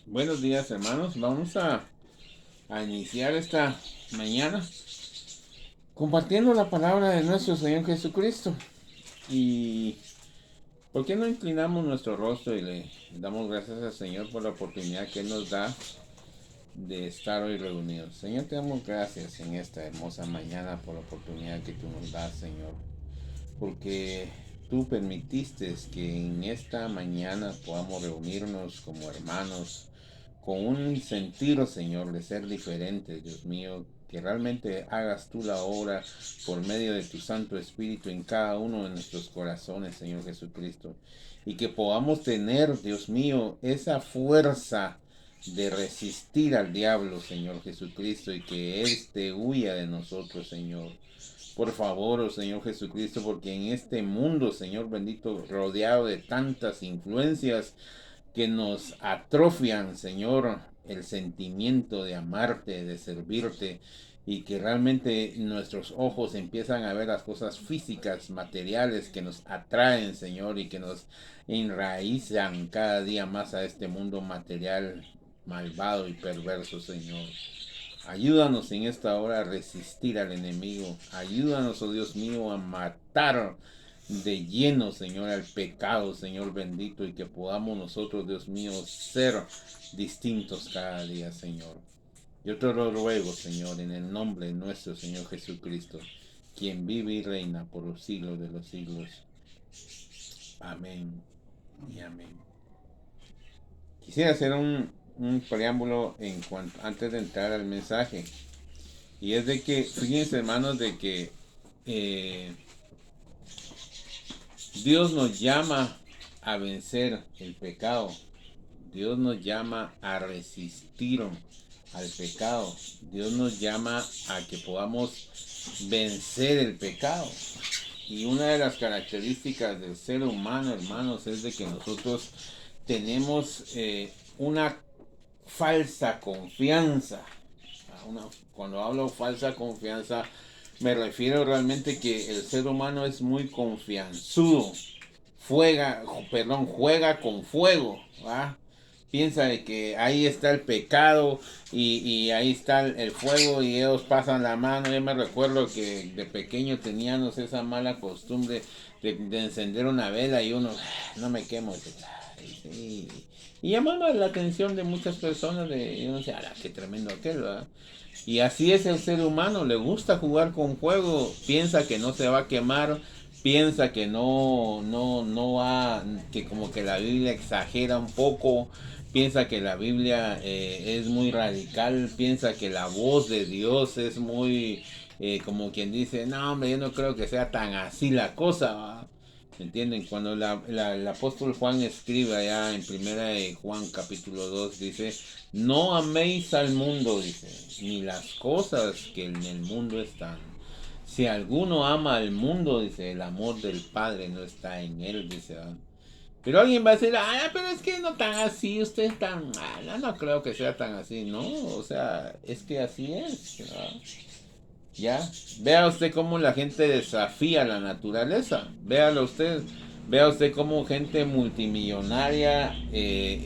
Buenos días, hermanos. Vamos a iniciar esta mañana compartiendo la palabra de nuestro Señor Jesucristo. Y ¿por qué no inclinamos nuestro rostro y le damos gracias al Señor por la oportunidad que Él nos da de estar hoy reunidos? Señor, te damos gracias en esta hermosa mañana por la oportunidad que tú nos das, Señor. Porque tú permitiste que en esta mañana podamos reunirnos como hermanos con un sentido, Señor, de ser diferentes, Dios mío, que realmente hagas tú la obra por medio de tu Santo Espíritu en cada uno de nuestros corazones, Señor Jesucristo, y que podamos tener, Dios mío, esa fuerza de resistir al diablo, Señor Jesucristo, y que éste huya de nosotros, Señor. Por favor, oh Señor Jesucristo, porque en este mundo, Señor bendito, rodeado de tantas influencias que nos atrofian, Señor, el sentimiento de amarte, de servirte, y que realmente nuestros ojos empiezan a ver las cosas físicas, materiales que nos atraen, Señor, y que nos enraizan cada día más a este mundo material malvado y perverso, Señor. Ayúdanos en esta hora a resistir al enemigo. Ayúdanos, oh Dios mío, a matar de lleno, Señor, al pecado, Señor bendito, y que podamos nosotros, Dios mío, ser distintos cada día, Señor. Yo te lo ruego, Señor, en el nombre de nuestro Señor Jesucristo, quien vive y reina por los siglos de los siglos. Amén y amén. Quisiera hacer un preámbulo antes de entrar al mensaje. Y es de que, fíjense hermanos, de que eh, Dios nos llama a vencer el pecado. Dios nos llama a resistir al pecado. Dios nos llama a que podamos vencer el pecado. Y una de las características del ser humano, hermanos, es de que nosotros tenemos una falsa confianza. Cuando hablo falsa confianza, me refiero realmente que el ser humano es muy confianzudo. Juega con fuego. ¿Va? Piensa de que ahí está el pecado y ahí está el fuego y ellos pasan la mano. Yo me recuerdo que de pequeño teníamos esa mala costumbre de encender una vela y uno, no me quemo. Y llamaba la atención de muchas personas y uno decía, qué tremendo aquel, ¿verdad? Y así es el ser humano, le gusta jugar con fuego, piensa que no se va a quemar, piensa que no va, que como que la Biblia exagera un poco, piensa que la Biblia es muy radical, piensa que la voz de Dios es muy, como quien dice, no hombre, yo no creo que sea tan así la cosa, ¿va? ¿Entienden? Cuando el apóstol Juan escribe allá en primera de Juan capítulo 2 dice, no améis al mundo, dice, ni las cosas que en el mundo están. Si alguno ama al mundo, dice, el amor del Padre no está en él, dice. ¿Verdad? Pero alguien va a decir, pero es que no tan así, usted es tan, no creo que sea tan así, ¿no? O sea, es que así es, ¿verdad? Ya, vea usted cómo la gente desafía la naturaleza. Véalo usted. Vea usted cómo gente multimillonaria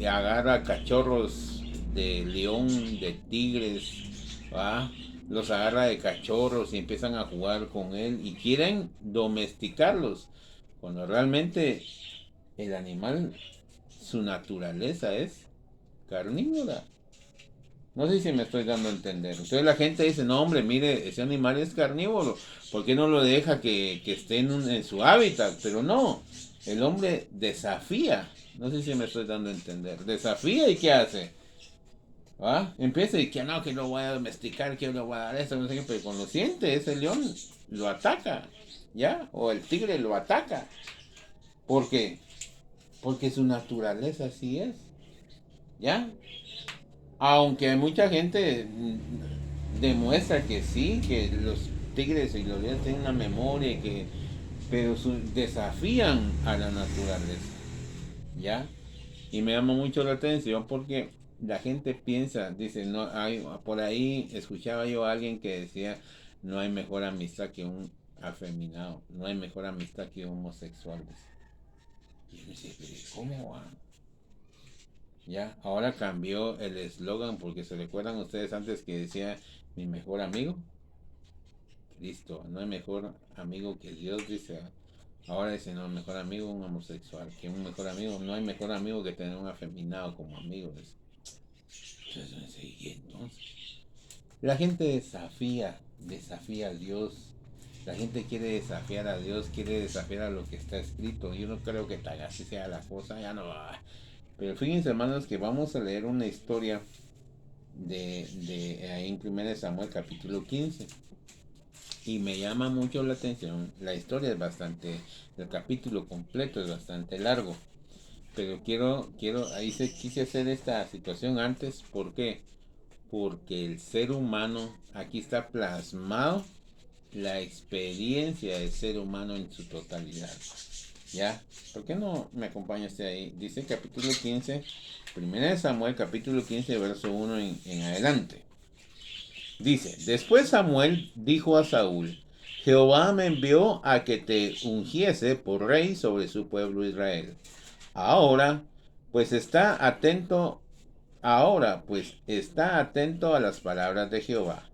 agarra cachorros de león, de tigres, ¿va? Los agarra de cachorros y empiezan a jugar con él y quieren domesticarlos. Cuando realmente el animal, su naturaleza es carnívora. No sé si me estoy dando a entender. Entonces la gente dice, no hombre, mire, ese animal es carnívoro. ¿Por qué no lo deja que esté en su hábitat? Pero no, el hombre desafía. No sé si me estoy dando a entender. Desafía y ¿qué hace? ¿Ah? Empieza y que no, que lo voy a domesticar, que lo voy a dar esto, no sé qué. Pero cuando siente ese león, lo ataca. ¿Ya? O el tigre lo ataca. ¿Por qué? Porque su naturaleza así es. ¿Ya? Aunque mucha gente demuestra que sí, que los tigres y los leones tienen una memoria, pero desafían a la naturaleza, ¿ya? Y me llama mucho la atención porque la gente piensa, dice, no hay, por ahí escuchaba yo a alguien que decía, no hay mejor amistad que un afeminado, no hay mejor amistad que un homosexual. Y yo me decía, pero ¿cómo va? Ya, ahora cambió el eslogan porque se recuerdan ustedes antes que decía mi mejor amigo. Listo, no hay mejor amigo que Dios, dice. Ahora dice, no, mejor amigo un homosexual, que un mejor amigo, no hay mejor amigo que tener un afeminado como amigo. Dice. Entonces, y entonces, la gente desafía a Dios. La gente quiere desafiar a Dios, quiere desafiar a lo que está escrito. Yo no creo que tan así sea la cosa, ya no va. Pero fíjense, hermanos, que vamos a leer una historia de ahí en 1 Samuel capítulo 15. Y me llama mucho la atención. La historia es bastante, el capítulo completo es bastante largo. Pero ahí quise hacer esta situación antes. ¿Por qué? Porque el ser humano, aquí está plasmado la experiencia del ser humano en su totalidad. ¿Ya? ¿Por qué no me acompaña usted ahí? Dice capítulo 15, 1 Samuel capítulo 15, verso 1 en adelante. Dice, después Samuel dijo a Saúl, Jehová me envió a que te ungiese por rey sobre su pueblo Israel. Ahora, pues está atento, ahora pues está atento a las palabras de Jehová.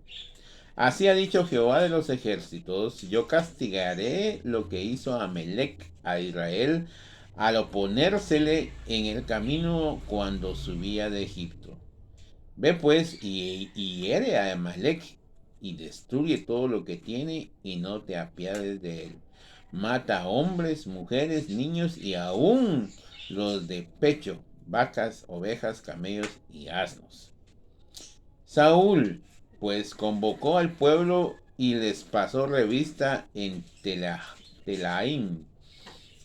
Así ha dicho Jehová de los ejércitos, yo castigaré lo que hizo Amalec a Israel al oponérsele en el camino cuando subía de Egipto. Ve pues y hiere a Amalec y destruye todo lo que tiene y no te apiades de él. Mata a hombres, mujeres, niños y aún los de pecho, vacas, ovejas, camellos y asnos. Saúl pues convocó al pueblo y les pasó revista en Telaim,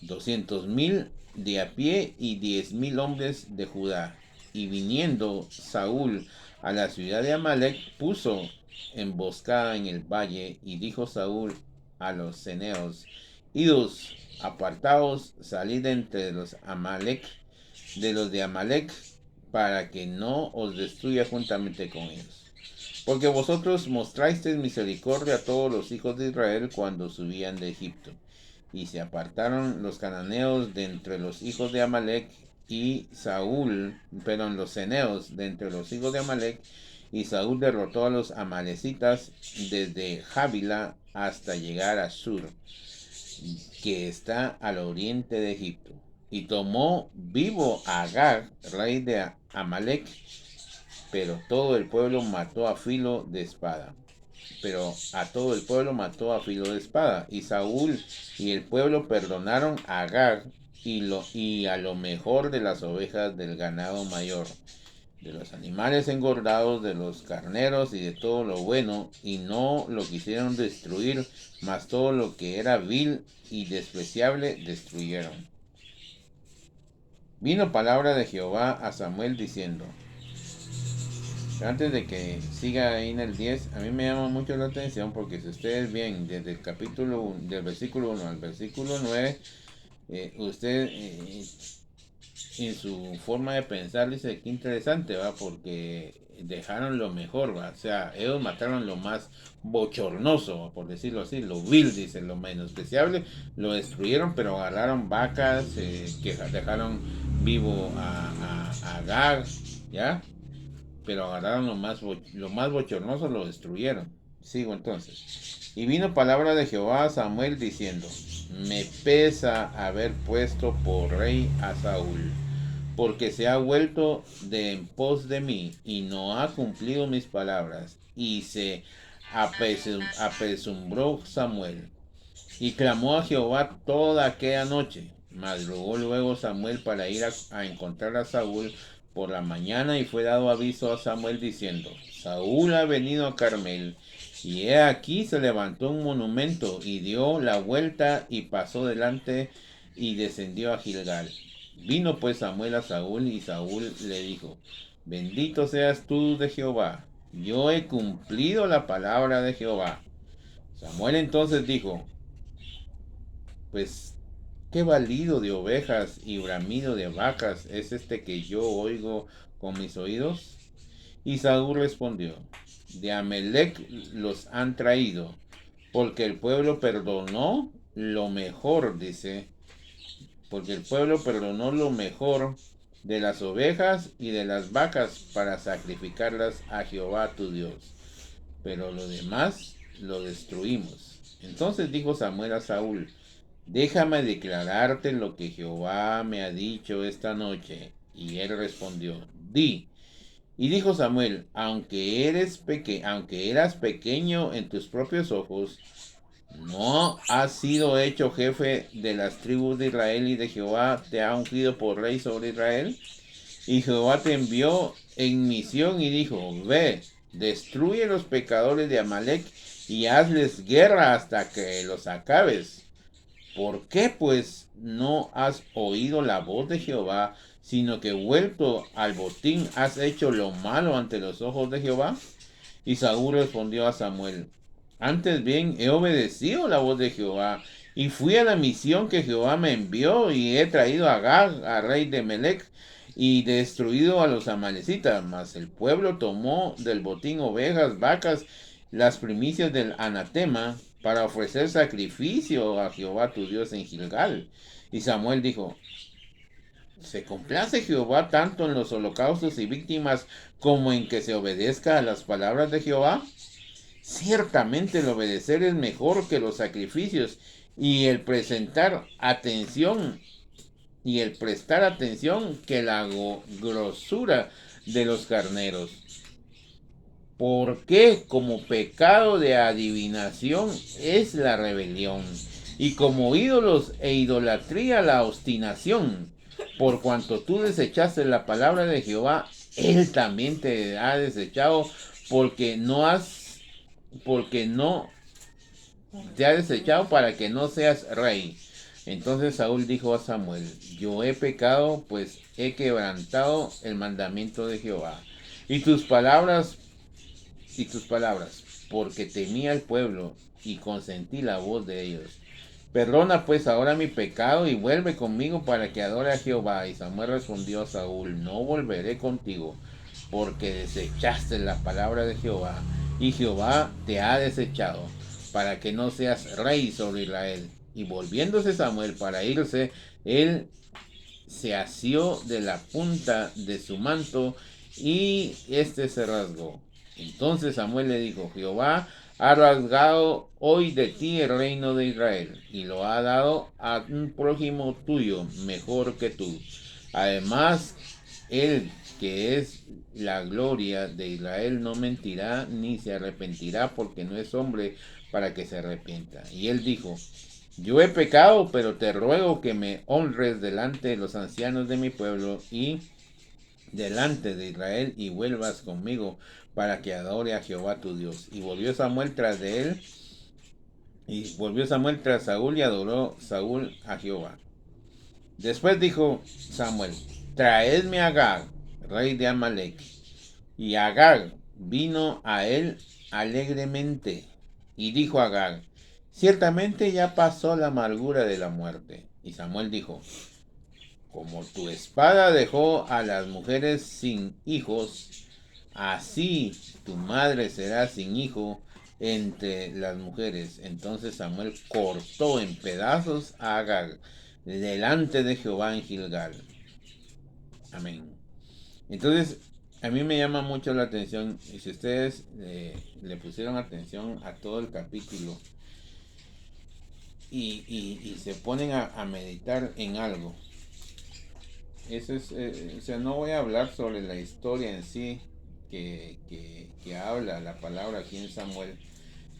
200,000 de a pie y 10,000 hombres de Judá. Y viniendo Saúl a la ciudad de Amalec, puso emboscada en el valle, y dijo Saúl a los ceneos, idos, apartaos, salid entre los Amalec, de los de Amalec, para que no os destruya juntamente con ellos. Porque vosotros mostrasteis misericordia a todos los hijos de Israel cuando subían de Egipto. Y se apartaron los cananeos de entre los hijos de Amalec y Saúl, perdón, los ceneos de entre los hijos de Amalec, y Saúl derrotó a los amalecitas desde Javila hasta llegar a Sur, que está al oriente de Egipto. Y tomó vivo a Agag, rey de Amalec, pero todo el pueblo mató a filo de espada. Pero a todo el pueblo mató a filo de espada. Y Saúl y el pueblo perdonaron a Agag y a lo mejor de las ovejas del ganado mayor, de los animales engordados, de los carneros y de todo lo bueno, y no lo quisieron destruir, mas todo lo que era vil y despreciable destruyeron. Vino palabra de Jehová a Samuel diciendo, antes de que siga ahí en el 10, a mí me llama mucho la atención porque si ustedes ven desde el capítulo 1, del versículo 1 al versículo 9, usted en su forma de pensar dice que interesante, va, porque dejaron lo mejor, va, o sea, ellos mataron lo más bochornoso, por decirlo así, lo vil, dice, lo menospreciable, lo destruyeron, pero agarraron vacas, que dejaron vivo a Agag, ¿ya? Pero agarraron lo más bochornoso, lo destruyeron. Sigo entonces. Y vino palabra de Jehová a Samuel diciendo, me pesa haber puesto por rey a Saúl, porque se ha vuelto de en pos de mí y no ha cumplido mis palabras. Y se apesumbró Samuel y clamó a Jehová toda aquella noche. Madrugó luego Samuel para ir a encontrar a Saúl por la mañana, y fue dado aviso a Samuel diciendo, Saúl ha venido a Carmel. Y he aquí se levantó un monumento y dio la vuelta y pasó delante y descendió a Gilgal. Vino pues Samuel a Saúl y Saúl le dijo, bendito seas tú de Jehová, yo he cumplido la palabra de Jehová. Samuel entonces dijo, pues, ¿qué balido de ovejas y bramido de vacas es este que yo oigo con mis oídos? Y Saúl respondió, de Amalec los han traído, porque el pueblo perdonó lo mejor, dice, porque el pueblo perdonó lo mejor de las ovejas y de las vacas para sacrificarlas a Jehová tu Dios. Pero lo demás lo destruimos. Entonces dijo Samuel a Saúl: déjame declararte lo que Jehová me ha dicho esta noche. Y él respondió: di. Y dijo Samuel: aunque eras pequeño en tus propios ojos, ¿no has sido hecho jefe de las tribus de Israel y de Jehová te ha ungido por rey sobre Israel? Y Jehová te envió en misión y dijo: ve, destruye los pecadores de Amalec y hazles guerra hasta que los acabes. ¿Por qué pues no has oído la voz de Jehová, sino que vuelto al botín has hecho lo malo ante los ojos de Jehová? Y Saúl respondió a Samuel: antes bien he obedecido la voz de Jehová, y fui a la misión que Jehová me envió, y he traído a Agag, a rey de Melec, y destruido a los amalecitas. Mas el pueblo tomó del botín ovejas, vacas, las primicias del anatema, para ofrecer sacrificio a Jehová tu Dios en Gilgal. Y Samuel dijo: ¿se complace Jehová tanto en los holocaustos y víctimas como en que se obedezca a las palabras de Jehová? Ciertamente el obedecer es mejor que los sacrificios, y el presentar atención y el prestar atención que la grosura de los carneros. Porque como pecado de adivinación es la rebelión, y como ídolos e idolatría la obstinación. Por cuanto tú desechaste la palabra de Jehová, él también te ha desechado, porque no te ha desechado para que no seas rey. Entonces Saúl dijo a Samuel: yo he pecado, pues he quebrantado el mandamiento de Jehová. Y tus palabras, porque temía al pueblo y consentí la voz de ellos. Perdona pues ahora mi pecado y vuelve conmigo para que adore a Jehová. Y Samuel respondió a Saúl: no volveré contigo, porque desechaste la palabra de Jehová, y Jehová te ha desechado, para que no seas rey sobre Israel. Y volviéndose Samuel para irse, él se asió de la punta de su manto, y éste se rasgó. Entonces Samuel le dijo: Jehová ha rasgado hoy de ti el reino de Israel, y lo ha dado a un prójimo tuyo mejor que tú. Además, él que es la gloria de Israel no mentirá ni se arrepentirá, porque no es hombre para que se arrepienta. Y él dijo: yo he pecado, pero te ruego que me honres delante de los ancianos de mi pueblo y delante de Israel, y vuelvas conmigo para que adore a Jehová tu Dios. Y volvió Samuel tras Saúl, y adoró Saúl a Jehová. Después dijo Samuel: traedme a Agag, rey de Amalec. Y Agag vino a él alegremente. Y dijo Agag: ciertamente ya pasó la amargura de la muerte. Y Samuel dijo: como tu espada dejó a las mujeres sin hijos, así tu madre será sin hijo entre las mujeres. Entonces Samuel cortó en pedazos a Agag delante de Jehová en Gilgal. Amén. Entonces, a mí me llama mucho la atención, y si ustedes le pusieron atención a todo el capítulo y se ponen a meditar en algo, eso es, o sea, no voy a hablar sobre la historia en sí que habla la palabra aquí en Samuel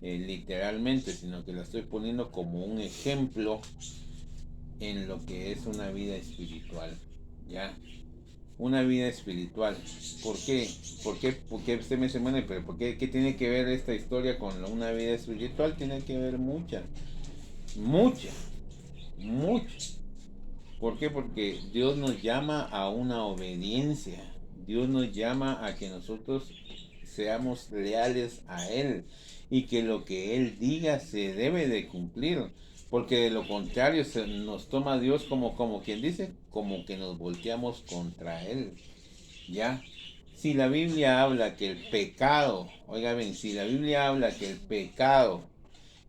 literalmente, sino que la estoy poniendo como un ejemplo en lo que es una vida espiritual, ¿ya? Una vida espiritual. ¿Por qué? ¿Por qué usted me dice: bueno, pero qué tiene que ver esta historia con una vida espiritual? Tiene que ver mucha, mucha, mucha. ¿Por qué? Porque Dios nos llama a una obediencia. Dios nos llama a que nosotros seamos leales a Él, y que lo que Él diga se debe de cumplir. Porque de lo contrario se nos toma Dios como quien dice, como que nos volteamos contra Él. ¿Ya? Si la Biblia habla que el pecado, oiga bien, si la Biblia habla que el pecado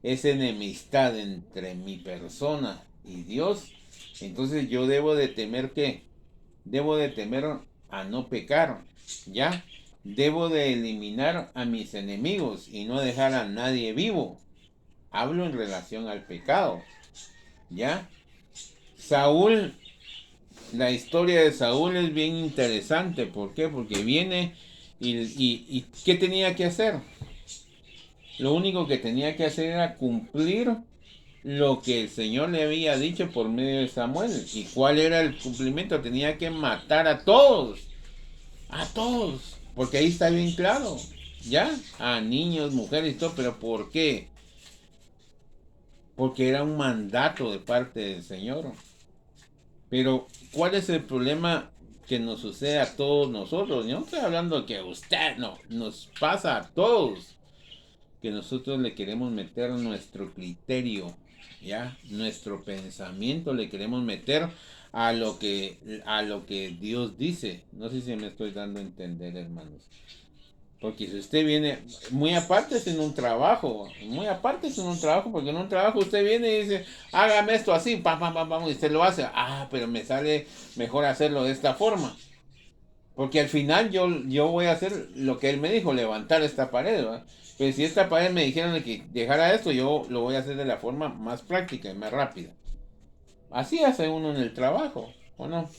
es enemistad entre mi persona y Dios, entonces yo debo de temer ¿qué? Debo de temer a no pecar, ¿ya? Debo de eliminar a mis enemigos y no dejar a nadie vivo. Hablo en relación al pecado, ¿ya? Saúl, la historia de Saúl es bien interesante. ¿Por qué? Porque viene y ¿qué tenía que hacer? Lo único que tenía que hacer era cumplir lo que el Señor le había dicho por medio de Samuel. ¿Y cuál era el cumplimiento? Tenía que matar a todos. A todos. Porque ahí está bien claro. ¿Ya? A niños, mujeres y todo. ¿Pero por qué? Porque era un mandato de parte del Señor. Pero, ¿cuál es el problema que nos sucede a todos nosotros? Yo no estoy hablando que a usted, no. Nos pasa a todos. Que nosotros le queremos meter nuestro criterio, ¿ya? Nuestro pensamiento le queremos meter a lo que Dios dice. No sé si me estoy dando a entender, hermanos. Porque si usted viene, muy aparte es en un trabajo, muy aparte es en un trabajo, porque en un trabajo usted viene y dice, hágame esto así, pam, pam, pam, pam, y usted lo hace, pero me sale mejor hacerlo de esta forma. Porque al final yo voy a hacer lo que él me dijo, levantar esta pared, ¿verdad? Pero si esta pared me dijeron que dejara esto, yo lo voy a hacer de la forma más práctica y más rápida. Así hace uno en el trabajo, ¿o no?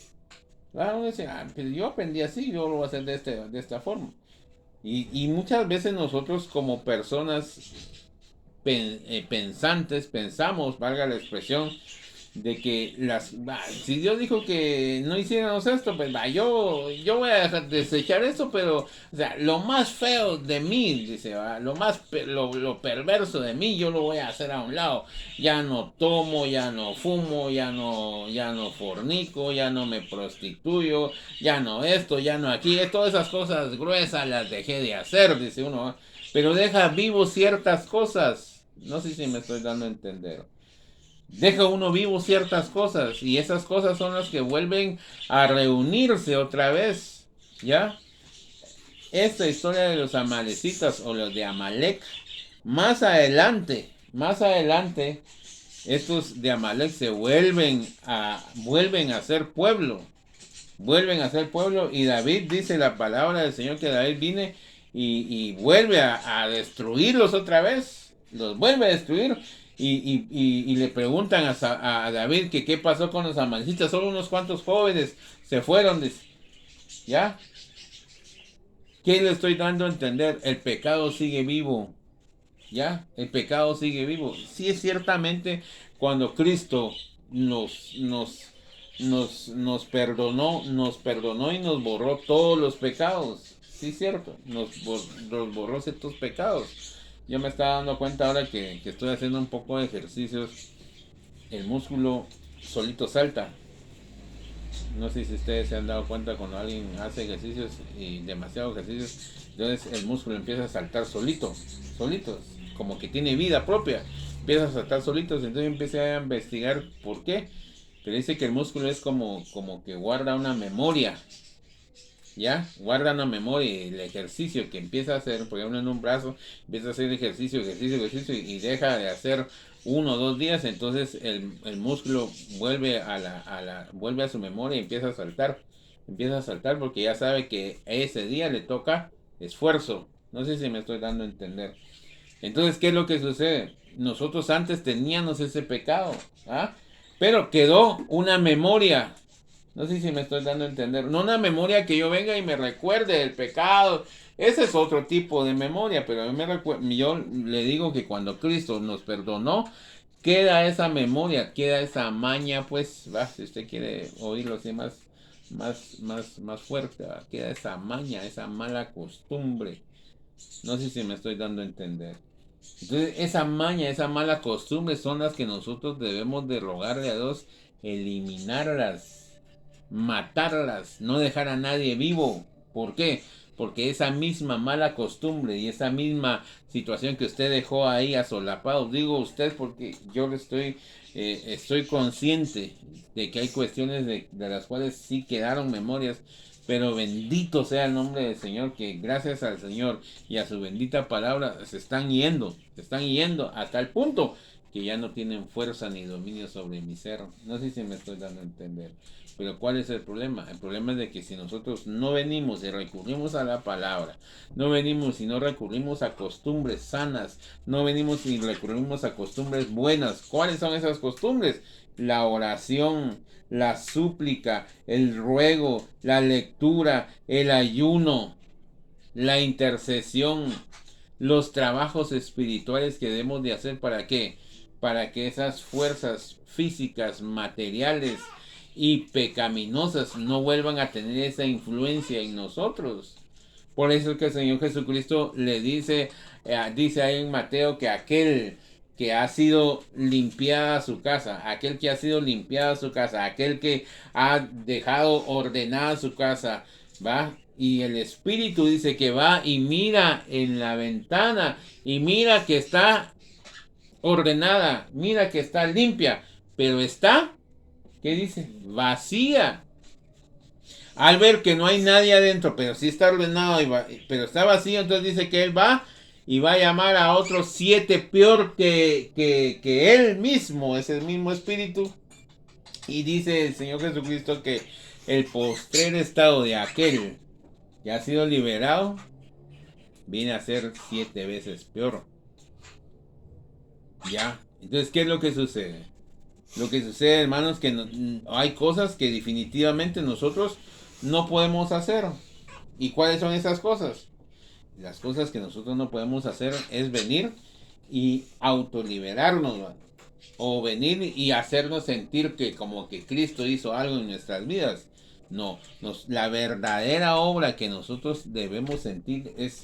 Uno dice, pues yo aprendí así, yo lo voy a hacer de esta forma. Y muchas veces nosotros como personas pensantes pensamos, valga la expresión, de que si Dios dijo que no hiciéramos esto, pues yo voy a desechar esto, pero o sea, lo más feo de mí, dice, lo perverso de mí, yo lo voy a hacer a un lado. Ya no tomo, ya no fumo, ya no fornico, ya no me prostituyo, ya no esto, ya no aquí, todas esas cosas gruesas las dejé de hacer, dice uno, pero deja vivo ciertas cosas. No sé si me estoy dando a entender. Deja uno vivo ciertas cosas y esas cosas son las que vuelven a reunirse otra vez, ¿ya? Esta historia de los amalecitas o los de Amalek, más adelante, estos de Amalek se vuelven a ser pueblo, y David dice la palabra del Señor que David viene y vuelve a destruirlos otra vez, los vuelve a destruir y le preguntan a David que qué pasó con los amalecitas, solo unos cuantos jóvenes se fueron, ¿ya? ¿Qué le estoy dando a entender? El pecado sigue vivo, ¿ya? El pecado sigue vivo. Sí, es ciertamente cuando Cristo nos perdonó y nos borró todos los pecados. Sí, cierto, nos borró ciertos pecados. Yo me estaba dando cuenta ahora que estoy haciendo un poco de ejercicios. El músculo solito salta. No sé si ustedes se han dado cuenta cuando alguien hace ejercicios y demasiados ejercicios, entonces el músculo empieza a saltar solitos, como que tiene vida propia, empieza a saltar solitos, entonces empieza a investigar por qué, pero dice que el músculo es como que guarda una memoria, ¿ya? Guarda una memoria y el ejercicio que empieza a hacer, por ejemplo en un brazo, empieza a hacer ejercicio y deja de hacer 1 o 2 días, entonces el músculo vuelve a su memoria y empieza a saltar porque ya sabe que ese día le toca esfuerzo. No sé si me estoy dando a entender. Entonces, ¿qué es lo que sucede? Nosotros antes teníamos ese pecado, ¿ah? Pero quedó una memoria. No sé si me estoy dando a entender. No una memoria que yo venga y me recuerde el pecado. Ese es otro tipo de memoria, pero a mí yo le digo que cuando Cristo nos perdonó, queda esa memoria, queda esa maña, pues, si usted quiere oírlo así más fuerte, queda esa maña, esa mala costumbre. No sé si me estoy dando a entender. Entonces, esa maña, esa mala costumbre son las que nosotros debemos de rogarle a Dios, eliminarlas, matarlas, no dejar a nadie vivo. ¿Por qué? Porque esa misma mala costumbre y esa misma situación que usted dejó ahí asolapado, digo usted porque yo le estoy consciente de que hay cuestiones de las cuales sí quedaron memorias, pero bendito sea el nombre del Señor, que gracias al Señor y a su bendita palabra se están yendo hasta el punto que ya no tienen fuerza ni dominio sobre mi ser. No sé si me estoy dando a entender. Pero ¿cuál es el problema? El problema es de que si nosotros no venimos y recurrimos a la palabra, no venimos y no recurrimos a costumbres sanas, no venimos y recurrimos a costumbres buenas. ¿Cuáles son esas costumbres? La oración, la súplica, el ruego, la lectura, el ayuno, la intercesión, los trabajos espirituales que debemos de hacer. ¿Para qué? Para que esas fuerzas físicas, materiales y pecaminosas no vuelvan a tener esa influencia en nosotros. Por eso es que el Señor Jesucristo le dice ahí en Mateo que aquel que ha sido limpiada su casa, aquel que ha sido limpiada su casa, aquel que ha dejado ordenada su casa, va, y el Espíritu dice que va y mira en la ventana y mira que está ordenada, mira que está limpia, pero está, ¿qué dice? Vacía. Al ver que no hay nadie adentro, pero sí está ordenado, pero está vacío, entonces dice que él va y va a llamar a otros 7 peor que él mismo, es el mismo espíritu. Y dice el Señor Jesucristo que el postrer estado de aquel que ha sido liberado viene a ser 7 veces peor. Ya, entonces, ¿qué es lo que sucede? Lo que sucede, hermanos, que hay cosas que definitivamente nosotros no podemos hacer. ¿Y cuáles son esas cosas? Las cosas que nosotros no podemos hacer es venir y autoliberarnos, ¿no? O venir y hacernos sentir que como que Cristo hizo algo en nuestras vidas. No, la verdadera obra que nosotros debemos sentir es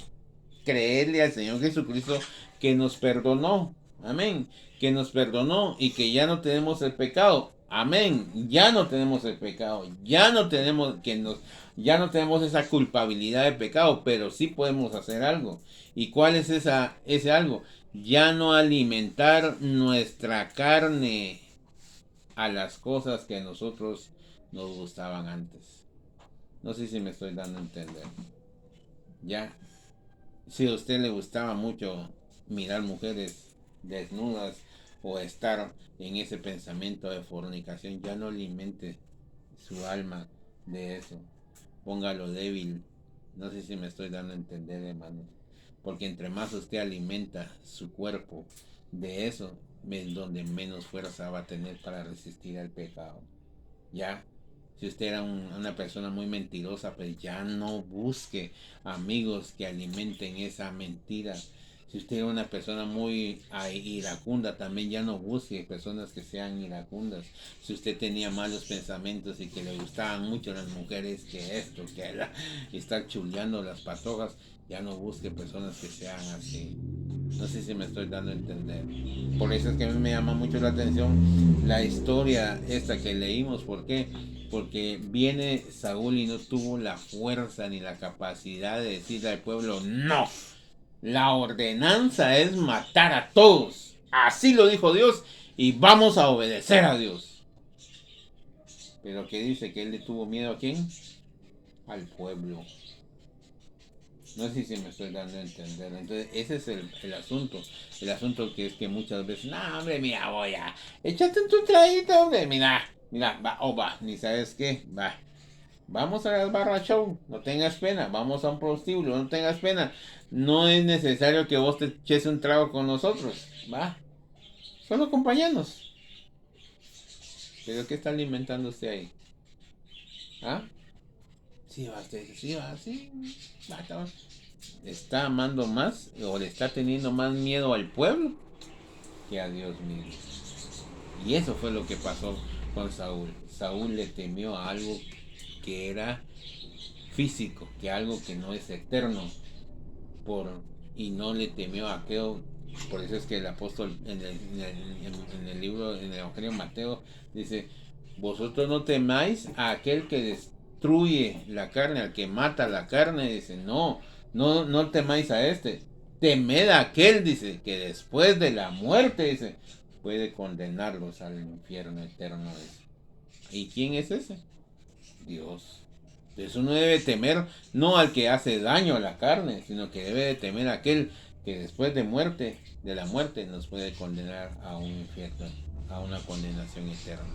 creerle al Señor Jesucristo que nos perdonó. Amén. Que nos perdonó y que ya no tenemos el pecado. Amén. Ya no tenemos el pecado. Ya no tenemos esa culpabilidad de pecado, pero sí podemos hacer algo. ¿Y cuál es ese algo? Ya no alimentar nuestra carne a las cosas que a nosotros nos gustaban antes. No sé si me estoy dando a entender. Ya. Si a usted le gustaba mucho mirar mujeres desnudas o estar en ese pensamiento de fornicación, ya no alimente su alma de eso. Póngalo débil. No sé si me estoy dando a entender, hermano. Porque entre más usted alimenta su cuerpo de eso, es donde menos fuerza va a tener para resistir al pecado. Ya. Si usted era una persona muy mentirosa, pues ya no busque amigos que alimenten esa mentira. Si usted era una persona muy iracunda, también ya no busque personas que sean iracundas. Si usted tenía malos pensamientos y que le gustaban mucho las mujeres, que esto, que la, y estar chuleando las patojas, ya no busque personas que sean así. No sé si me estoy dando a entender. Por eso es que a mí me llama mucho la atención la historia esta que leímos. ¿Por qué? Porque viene Saúl y no tuvo la fuerza ni la capacidad de decirle al pueblo, no, la ordenanza es matar a todos. Así lo dijo Dios y vamos a obedecer a Dios. Pero ¿qué dice? ¿Que él le tuvo miedo a quién? Al pueblo. No sé si me estoy dando a entender. Entonces, ese es el asunto. El asunto que es que muchas veces, no, hombre, mira, voy a. Échate en tu traguito, hombre. Mira, va, ni sabes qué, va. Vamos a las barra show, no tengas pena. Vamos a un prostíbulo, no tengas pena. No es necesario que vos te eches un trago con nosotros, va. Solo acompañanos. ¿Pero qué está alimentando usted ahí? ¿Ah? Sí, va, sí, va, sí. Va. Está amando más o le está teniendo más miedo al pueblo que a Dios mismo. Y eso fue lo que pasó con Saúl. Saúl le temió a algo que era físico, que algo que no es eterno, y no le temió a aquello. Por eso es que el apóstol en el libro, en el Evangelio de Mateo, dice, vosotros no temáis a aquel que destruye la carne, al que mata la carne. Dice, no temáis a este, temed a aquel, dice, que después de la muerte, dice, puede condenarlos al infierno eterno. Dice. ¿Y quién es ese? Dios. Entonces uno debe temer no al que hace daño a la carne, sino que debe de temer a aquel que después de la muerte, nos puede condenar a un infierno, a una condenación eterna.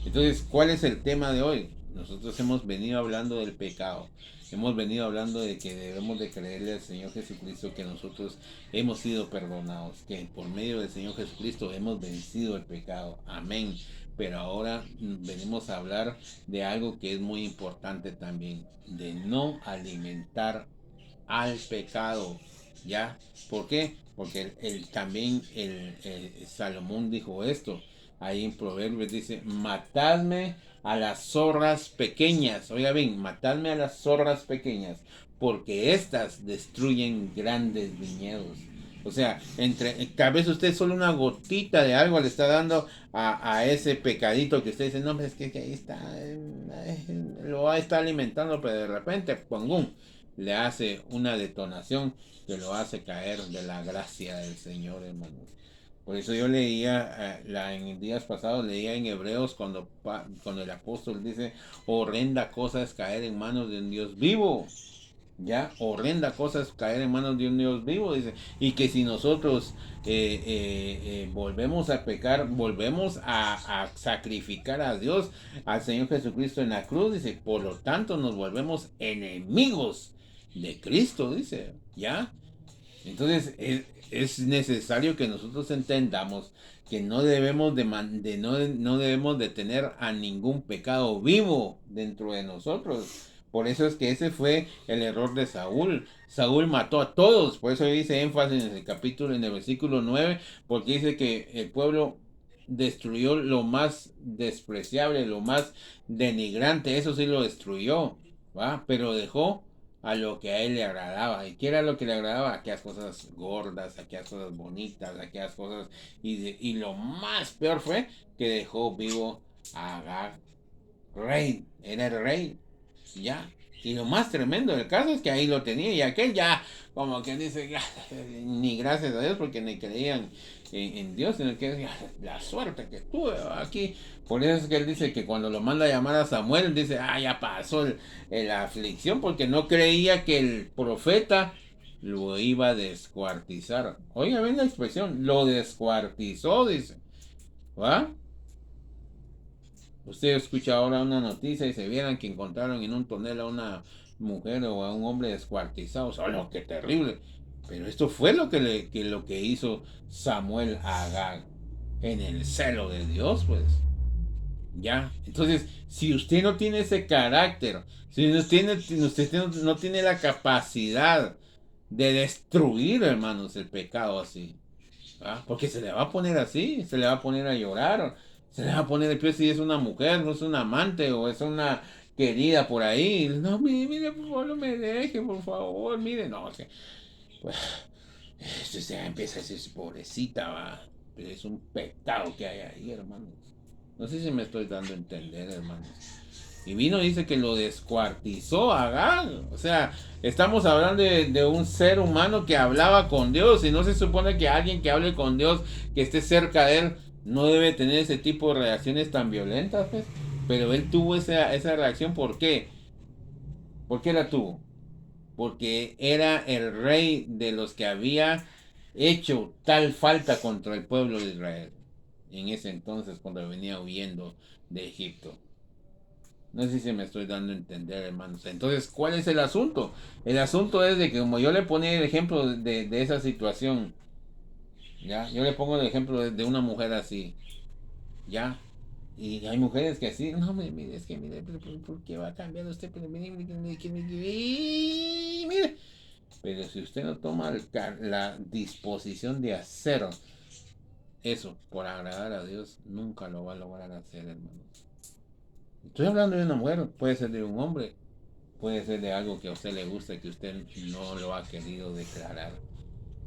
Entonces, ¿cuál es el tema de hoy? Nosotros hemos venido hablando del pecado. Hemos venido hablando de que debemos de creerle al Señor Jesucristo que nosotros hemos sido perdonados, que por medio del Señor Jesucristo hemos vencido el pecado. Amén. Pero ahora venimos a hablar de algo que es muy importante también, de no alimentar al pecado. ¿Ya? ¿Por qué? Porque también el Salomón dijo esto. Ahí en Proverbios dice, matadme a las zorras pequeñas. Oiga bien, matadme a las zorras pequeñas, porque éstas destruyen grandes viñedos. O sea, tal vez usted solo una gotita de algo le está dando a ese pecadito que usted dice, no, es que ahí está, lo está alimentando, pero de repente, ¡pum!, le hace una detonación que lo hace caer de la gracia del Señor, hermano. Por eso yo leía, en días pasados, leía en Hebreos cuando el apóstol dice, horrenda cosa es caer en manos de un Dios vivo. Ya, horrenda cosa es caer en manos de un Dios vivo, dice. Y que si nosotros volvemos a pecar, volvemos a sacrificar a Dios, al Señor Jesucristo en la cruz, dice, por lo tanto nos volvemos enemigos de Cristo, dice. Ya. Entonces es necesario que nosotros entendamos que no debemos no debemos de tener a ningún pecado vivo dentro de nosotros. Por eso es que ese fue el error de Saúl. Saúl mató a todos. Por eso dice énfasis en el capítulo, en el versículo 9, porque dice que el pueblo destruyó lo más despreciable, lo más denigrante. Eso sí lo destruyó, ¿va? Pero dejó a lo que a él le agradaba. ¿Y qué era lo que le agradaba? Aquellas cosas gordas, aquellas cosas bonitas, aquellas cosas. Y lo más peor fue que dejó vivo a Agag, rey. Era el rey. Ya. Y lo más tremendo del caso es que ahí lo tenía y aquel ya, como que dice, ya, ni gracias a Dios porque ni creían en Dios, sino que la suerte que tuve aquí. Por eso es que él dice que cuando lo manda a llamar a Samuel, dice, ya pasó la aflicción porque no creía que el profeta lo iba a descuartizar. Oiga, ven la expresión, lo descuartizó, dice. ¿Va? Usted escucha ahora una noticia y se vieran que encontraron en un tonel a una mujer o a un hombre descuartizado. ¡Oh, qué terrible! Pero esto fue lo que hizo Samuel a Agag en el celo de Dios, pues. Ya. Entonces, si usted no tiene ese carácter, si usted no tiene la capacidad de destruir, hermanos, el pecado así. Porque se le va a poner así, se le va a poner a llorar, se le va a poner el pie si es una mujer, no es un amante o es una querida por ahí. No, mire, por favor, no me deje, por favor, mire, no, pues, esto se empieza a decir, pobrecita, va. Pero es un pecado que hay ahí, hermanos. No sé si me estoy dando a entender, hermanos. Y vino, dice que lo descuartizó a Agag. O sea, estamos hablando de un ser humano que hablaba con Dios. Y no se supone que alguien que hable con Dios, que esté cerca de él, no debe tener ese tipo de reacciones tan violentas, pues. Pero él tuvo esa reacción. ¿Por qué? ¿Por qué la tuvo? Porque era el rey de los que había hecho tal falta contra el pueblo de Israel. En ese entonces, cuando venía huyendo de Egipto. No sé si me estoy dando a entender, hermanos. Entonces, ¿cuál es el asunto? El asunto es de que como yo le ponía el ejemplo de esa situación, ¿ya? Yo le pongo el ejemplo de una mujer así, ¿ya? Y hay mujeres que así, no, mire, es que mire, ¿por qué va cambiando usted? Pero mire. Pero si usted no toma la disposición de hacer eso por agradar a Dios, nunca lo va a lograr hacer, hermanos. Estoy hablando de una mujer, puede ser de un hombre, puede ser de algo que a usted le gusta que usted no lo ha querido declarar.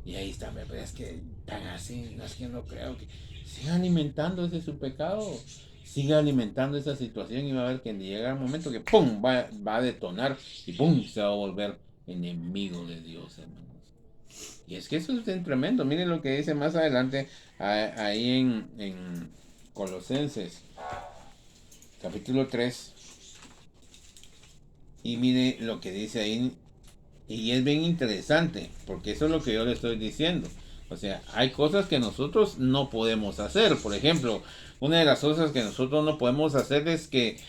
Y ahí está, pero es que tan así, no es que no creo que siga alimentando ese su pecado, siga alimentando esa situación y va a ver que llega un momento que ¡pum! Va a detonar y ¡pum! Se va a volver enemigo de Dios, hermanos. Y es que eso es tremendo. Miren lo que dice más adelante ahí en Colosenses, capítulo 3. Y mire lo que dice ahí Y es bien interesante, porque eso es lo que yo le estoy diciendo. O sea, hay cosas que nosotros no podemos hacer. Por ejemplo, una de las cosas que nosotros no podemos hacer es que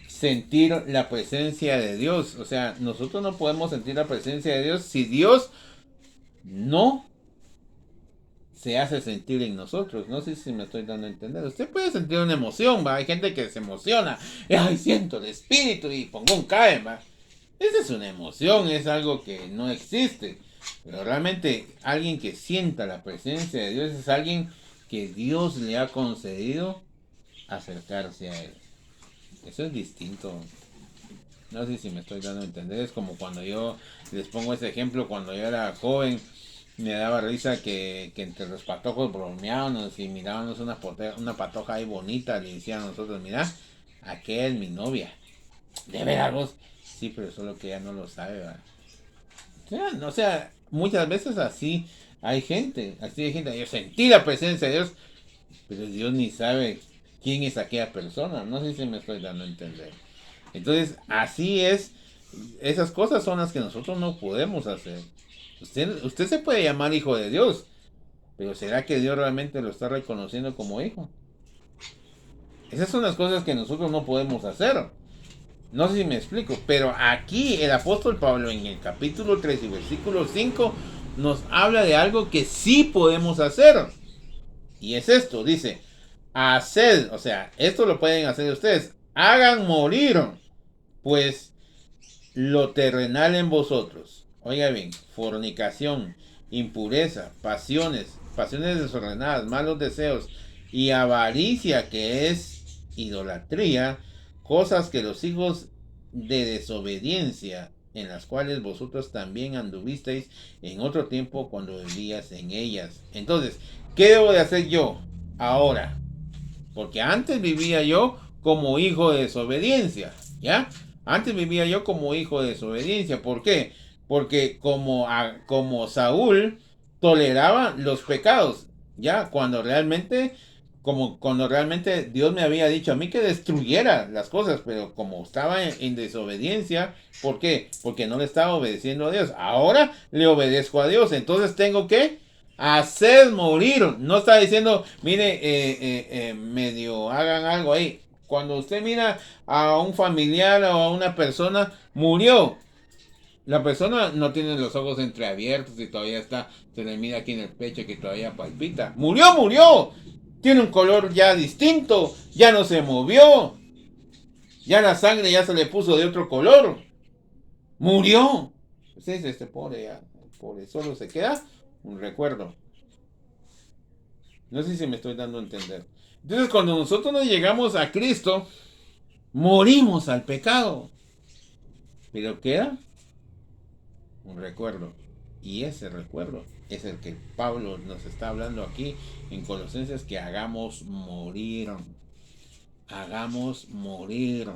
sentir la presencia de Dios. O sea, nosotros no podemos sentir la presencia de Dios si Dios no se hace sentir en nosotros. No sé si me estoy dando a entender. Usted puede sentir una emoción, ¿va? Hay gente que se emociona. Ay, siento el espíritu y pongo un cae, ¿va? Esa es una emoción, es algo que no existe. Pero realmente alguien que sienta la presencia de Dios es alguien que Dios le ha concedido acercarse a Él. Eso es distinto. No sé si me estoy dando a entender. Es como cuando yo les pongo ese ejemplo, cuando yo era joven, me daba risa que entre los patojos bromeábamos y mirábamos una patoja ahí bonita. Le decían a nosotros, mira, aquella es mi novia. De veras vos. Sí, pero solo que ella no lo sabe, ¿verdad? O sea, muchas veces así así hay gente. Yo sentí la presencia de Dios, pero Dios ni sabe quién es aquella persona. No sé si me estoy dando a entender. Entonces, así es. Esas cosas son las que nosotros no podemos hacer. Usted se puede llamar hijo de Dios, pero ¿será que Dios realmente lo está reconociendo como hijo? Esas son las cosas que nosotros no podemos hacer. No sé si me explico, pero aquí el apóstol Pablo en el capítulo 3 y versículo 5 nos habla de algo que sí podemos hacer. Y es esto, dice, haced, o sea, esto lo pueden hacer ustedes, hagan morir, pues, lo terrenal en vosotros. Oiga bien, fornicación, impureza, pasiones desordenadas, malos deseos y avaricia, que es idolatría, cosas que los hijos de desobediencia, en las cuales vosotros también anduvisteis en otro tiempo cuando vivías en ellas. Entonces, ¿qué debo de hacer yo ahora? Porque antes vivía yo como hijo de desobediencia, ¿ya? Antes vivía yo como hijo de desobediencia. ¿Por qué? Porque como Saúl toleraba los pecados, ¿ya? Cuando realmente Dios me había dicho a mí que destruyera las cosas, pero como estaba en desobediencia, ¿por qué? Porque no le estaba obedeciendo a Dios. Ahora le obedezco a Dios, entonces tengo que hacer morir. No está diciendo, mire, medio hagan algo ahí. Cuando usted mira a un familiar o a una persona, murió. La persona no tiene los ojos entreabiertos y todavía se le mira aquí en el pecho que todavía palpita. Murió, murió. Tiene un color ya distinto, ya no se movió. Ya la sangre ya se le puso de otro color. Murió. Usted dice, este pobre ya, pobre, solo se queda un recuerdo. No sé si me estoy dando a entender. Entonces, cuando nosotros nos llegamos a Cristo, morimos al pecado. Pero queda un recuerdo. Y ese recuerdo es el que Pablo nos está hablando aquí en Colosenses, que hagamos morir. Hagamos morir.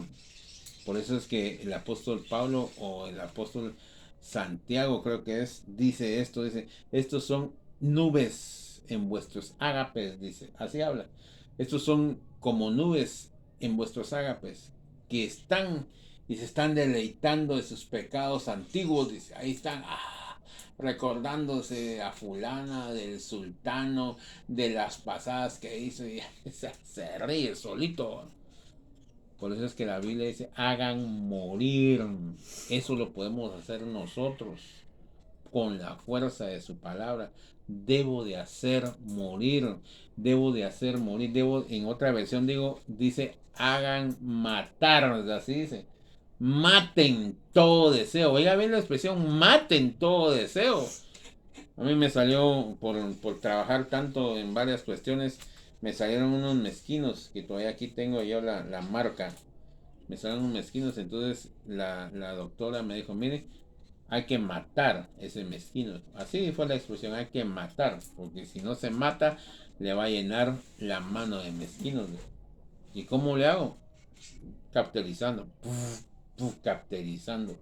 Por eso es que el apóstol Pablo o el apóstol Santiago, creo que dice esto, dice, estos son nubes en vuestros ágapes, dice, así habla. Estos son como nubes en vuestros ágapes que están y se están deleitando de sus pecados antiguos, dice, ahí están, recordándose a fulana, del sultano, de las pasadas que hizo y se ríe solito. Por eso es que la Biblia dice, hagan morir. Eso lo podemos hacer nosotros con la fuerza de su palabra. Debo de hacer morir. Debo de hacer morir. En otra versión dice, hagan matar. Así dice. Maten todo deseo. Oiga bien la expresión, maten todo deseo. A mí me salió por trabajar tanto en varias cuestiones. Me salieron unos mezquinos que todavía aquí tengo yo la marca. Me salieron unos mezquinos, entonces la doctora me dijo, mire, hay que matar ese mezquino. Así fue la expresión, hay que matar, porque si no se mata, le va a llenar la mano de mezquinos. ¿Y cómo le hago? Capitalizando, capitalizando,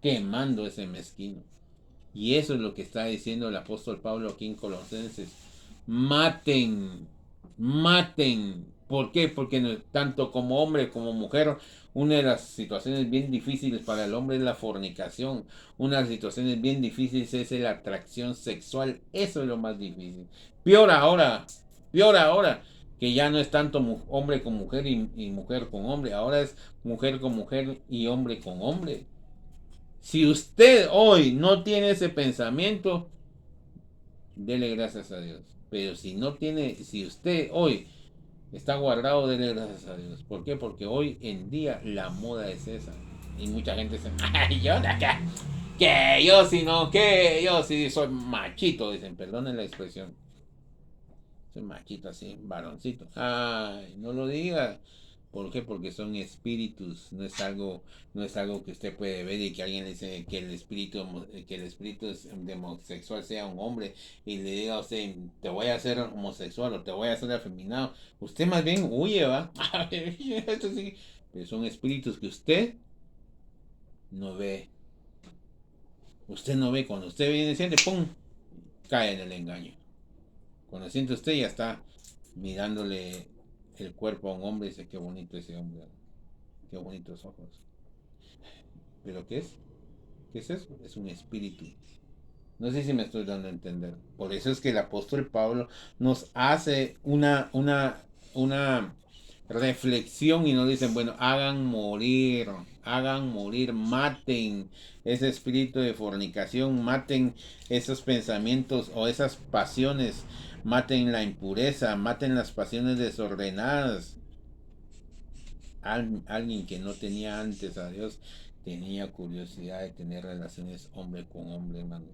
quemando ese mezquino. Y eso es lo que está diciendo el apóstol Pablo aquí en Colosenses. Maten, maten. ¿Por qué? Porque tanto como hombre como mujer, Una de las situaciones bien difíciles para el hombre es la fornicación. Una de las situaciones bien difíciles es la atracción sexual. Eso es lo más difícil. Peor ahora, peor ahora, que ya no es tanto hombre con mujer y mujer con hombre. Ahora es mujer con mujer y hombre con hombre. Si usted hoy no tiene ese pensamiento, dele gracias a Dios. Pero si no tiene, si usted hoy está guardado, dele gracias a Dios. ¿Por qué? Porque hoy en día la moda es esa. Y mucha gente dice, ay, yo de acá, que yo si no, que yo si soy machito, dicen, perdonen la expresión. Soy machito así, varoncito. Ay, no lo diga. ¿Por qué? Porque son espíritus, no es algo que usted puede ver y que alguien le dice que el espíritu de homosexual sea un hombre y le diga a usted, te voy a hacer homosexual o te voy a hacer afeminado. Usted más bien huye, ¿va? Esto sí. Pero son espíritus que usted no ve. Usted no ve, cuando usted viene siente, ¡pum! Cae en el engaño. Cuando siente usted ya está mirándole el cuerpo a un hombre y dice, qué bonito ese hombre, qué bonitos ojos. ¿Pero qué es? ¿Qué es eso? Es un espíritu. No sé si me estoy dando a entender. Por eso es que el apóstol Pablo nos hace una reflexión y nos dicen, bueno, hagan morir, maten ese espíritu de fornicación, maten esos pensamientos o esas pasiones, maten la impureza, maten las pasiones desordenadas. Alguien que no tenía antes a Dios tenía curiosidad de tener relaciones hombre con hombre, hermanos.